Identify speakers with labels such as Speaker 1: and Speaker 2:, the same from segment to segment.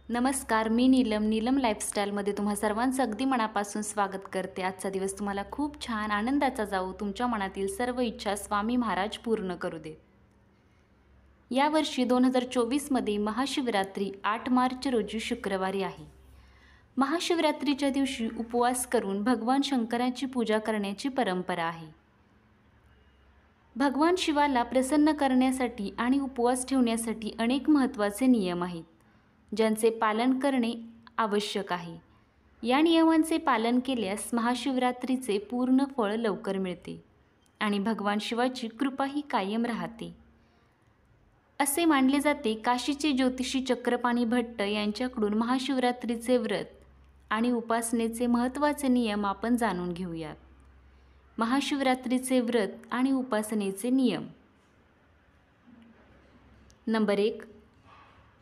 Speaker 1: नमस्कार, मी नीलम लाईफस्टाईलमध्ये तुम्हा सर्वांचं अगदी मनापासून स्वागत करते। आजचा दिवस तुम्हाला खूप छान आनंदाचा जाऊ, तुमच्या मनातील सर्व इच्छा स्वामी महाराज पूर्ण करू दे। यावर्षी 2024मध्ये महाशिवरात्री 8 मार्च रोजी शुक्रवारी आहे। महाशिवरात्रीच्या दिवशी उपवास करून भगवान शंकराची पूजा करण्याची परंपरा आहे। भगवान शिवाला प्रसन्न करण्यासाठी आणि उपवास ठेवण्यासाठी अनेक महत्त्वाचे नियम आहेत, ज्यांचे पालन करणे आवश्यक आहे। या नियमांचे पालन केल्यास महाशिवरात्रीचे पूर्ण फळ लवकर मिळते आणि भगवान शिवाची कृपाही कायम राहते। असे मानले जाते, काशीचे ज्योतिषी चक्रपाणी भट्ट यांच्याकडून महाशिवरात्रीचे व्रत आणि उपासनेचे महत्त्वाचे नियम आपण जाणून घेऊयात। महाशिवरात्रीचे व्रत आणि उपासनेचे नियम। नंबर 1,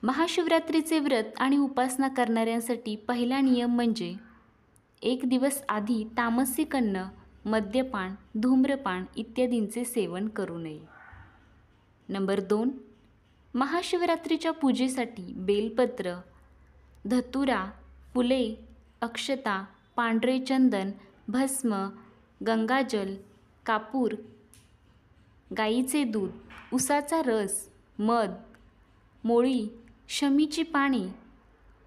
Speaker 1: महाशिवरात्रीचे व्रत आणि उपासना करणाऱ्यांसाठी पहिला नियम म्हणजे 1 दिवस आधी तामसिक अन्न, मद्यपान, धूम्रपान इत्यादींचे सेवन करू नये। नंबर 2, महाशिवरात्रीच्या पूजेसाठी बेलपत्र, धतुरा, फुले, अक्षता, पांढरे चंदन, भस्म, गंगाजल, कापूर, गाईचे दूध, उसाचा रस, मध, मोळी, शमीची पाने,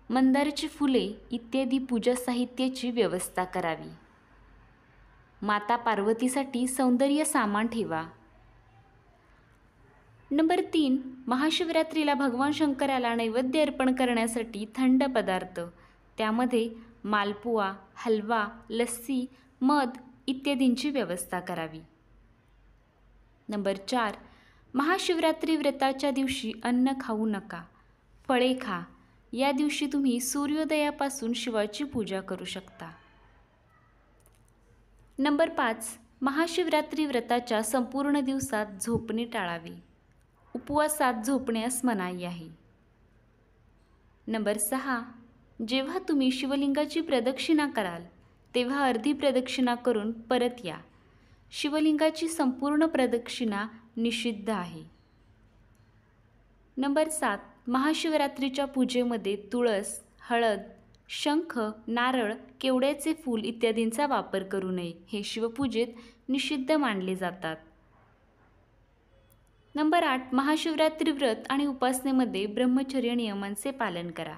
Speaker 1: मंदाराची फुले इत्यादी पूजा साहित्याची व्यवस्था करावी। माता पार्वतीसाठी सौंदर्य सामान ठेवा। नंबर 3, महाशिवरात्रीला भगवान शंकराला नैवेद्य अर्पण करण्यासाठी थंड पदार्थ, त्यामध्ये मालपुआ, हलवा, लस्सी, मध इत्यादींची व्यवस्था करावी। नंबर 4, महाशिवरात्री व्रताच्या दिवशी अन्न खाऊ नका, फळे खा। या दिवशी तुम्ही सूर्योदयापासून शिवाची पूजा करू शकता। नंबर 5, महाशिवरात्री व्रताच्या संपूर्ण दिवसात झोपणे टाळावे, उपवासात झोपण्यास मनाई आहे। नंबर 6, जेव्हा तुम्ही शिवलिंगाची प्रदक्षिणा कराल तेव्हा अर्धी प्रदक्षिणा करून परत या। शिवलिंगाची संपूर्ण प्रदक्षिणा निषिद्ध आहे। नंबर 7, महाशिवरात्रीच्या पूजेमध्ये तुळस, हळद, शंख, नारळ, केवड्याचे फूल इत्यादींचा वापर करू नये, हे शिवपूजेत निषिद्ध मानले जातात। नंबर 8, महाशिवरात्री व्रत आणि उपासनेमध्ये ब्रह्मचर्य नियमांचे पालन करा।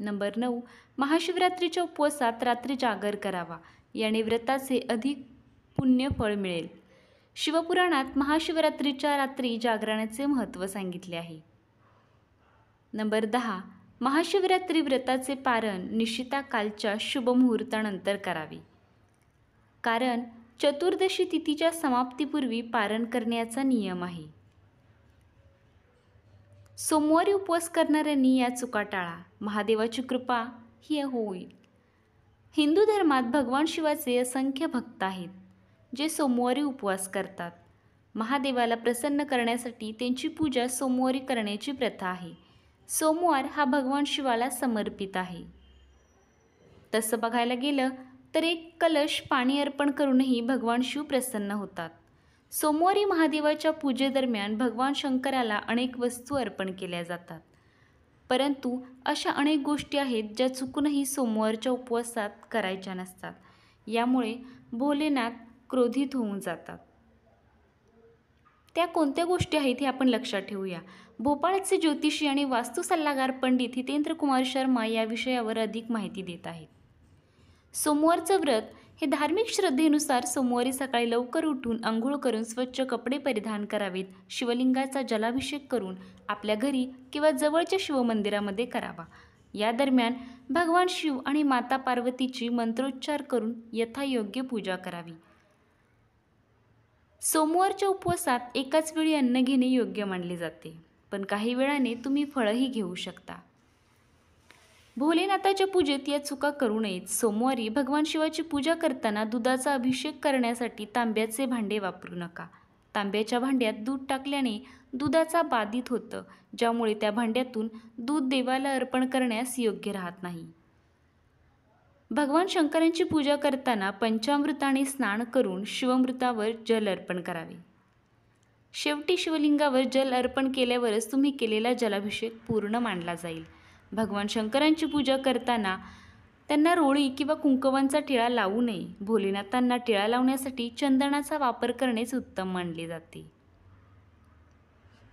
Speaker 1: नंबर 9, महाशिवरात्रीच्या उपवासात रात्री जागर करावा, याने व्रताचे अधिक पुण्य फळ मिळेल। शिवपुराणात महाशिवरात्रीच्या रात्री जागरणाचे महत्त्व सांगितले आहे। नंबर 10, महाशिवरात्री व्रताचे पारण निशिताकालच्या शुभमुहूर्तानंतर करावे, कारण चतुर्दशी तिथीच्या समाप्तीपूर्वी पारण करण्याचा नियम आहे। सोमवारी उपवास करणाऱ्यांनी या चुका टाळा, महादेवाची कृपा ही होईल। हिंदू धर्मात भगवान शिवाचे असंख्य भक्त आहेत, जे सोमवारी उपवास करतात। महादेवाला प्रसन्न करण्यासाठी त्यांची पूजा सोमवारी करण्याची प्रथा आहे। सोमवार हा भगवान शिवाला समर्पित आहे। तसं बघायला गेलं तर एक कलश पाणी अर्पण करूनही भगवान शिव प्रसन्न होतात। सोमवारी महादेवाच्या पूजेदरम्यान भगवान शंकराला अनेक वस्तू अर्पण केल्या जातात, परंतु अशा अनेक गोष्टी आहेत ज्या चुकूनही सोमवारच्या उपवासात करायच्या नसतात। यामुळे भोलेनाथ क्रोधित होऊन जातात। त्या कोणत्या गोष्टी आहेत हे आपण लक्षात ठेवूया। भोपाळचे ज्योतिषी आणि वास्तू सल्लागार पंडित हितेंद्र कुमार शर्मा या विषयावर अधिक माहिती देत आहेत। सोमवारचं व्रत हे धार्मिक श्रद्धेनुसार सोमवारी सकाळी लवकर उठून अंघोळ करून स्वच्छ कपडे परिधान करावेत। शिवलिंगाचा जलाभिषेक करून आपल्या घरी किंवा जवळच्या शिवमंदिरामध्ये करावा। या दरम्यान भगवान शिव आणि माता पार्वतीची मंत्रोच्चार करून यथायोग्य पूजा करावी। सोमवारच्या उपवासात एकाच वेळी अन्न घेणे योग्य मानले जाते, पण काही वेळाने तुम्ही फळही घेऊ शकता। भोलेनाथाच्या पूजेत या चुका करू नयेत। सोमवारी भगवान शिवाची पूजा करताना दुधाचा अभिषेक करण्यासाठी तांब्याचे भांडे वापरू नका। तांब्याच्या भांड्यात दूध टाकल्याने दुधाचा बाधित होतं, ज्यामुळे त्या भांड्यातून दूध देवाला अर्पण करण्यास योग्य राहत नाही। भगवान शंकरांची पूजा करताना पंचामृताने स्नान करून शिवमृतावर जल अर्पण करावे। शेवटी शिवलिंगावर जल अर्पण केल्यावरच तुम्ही केलेला जलाभिषेक पूर्ण मानला जाईल। भगवान शंकरांची पूजा करताना त्यांना रोळी किंवा कुंकवांचा टिळा लावू नये. भोलेनाथांना टिळा लावण्यासाठी चंदनाचा वापर करणेच उत्तम मानले जाते.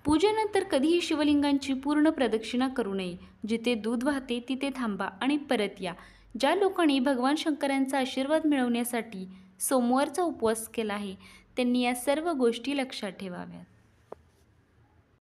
Speaker 1: पूजेनंतर कधीही शिवलिंगांची पूर्ण प्रदक्षिणा करू नये. जिथे दूध वाहते तिथे थांबा आणि परत या. ज्या लोकांनी भगवान शंकरांचा आशीर्वाद मिळवण्यासाठी सोमवारचा उपवास केला आहे त्यांनी या सर्व गोष्टी लक्षात ठेवाव्यात.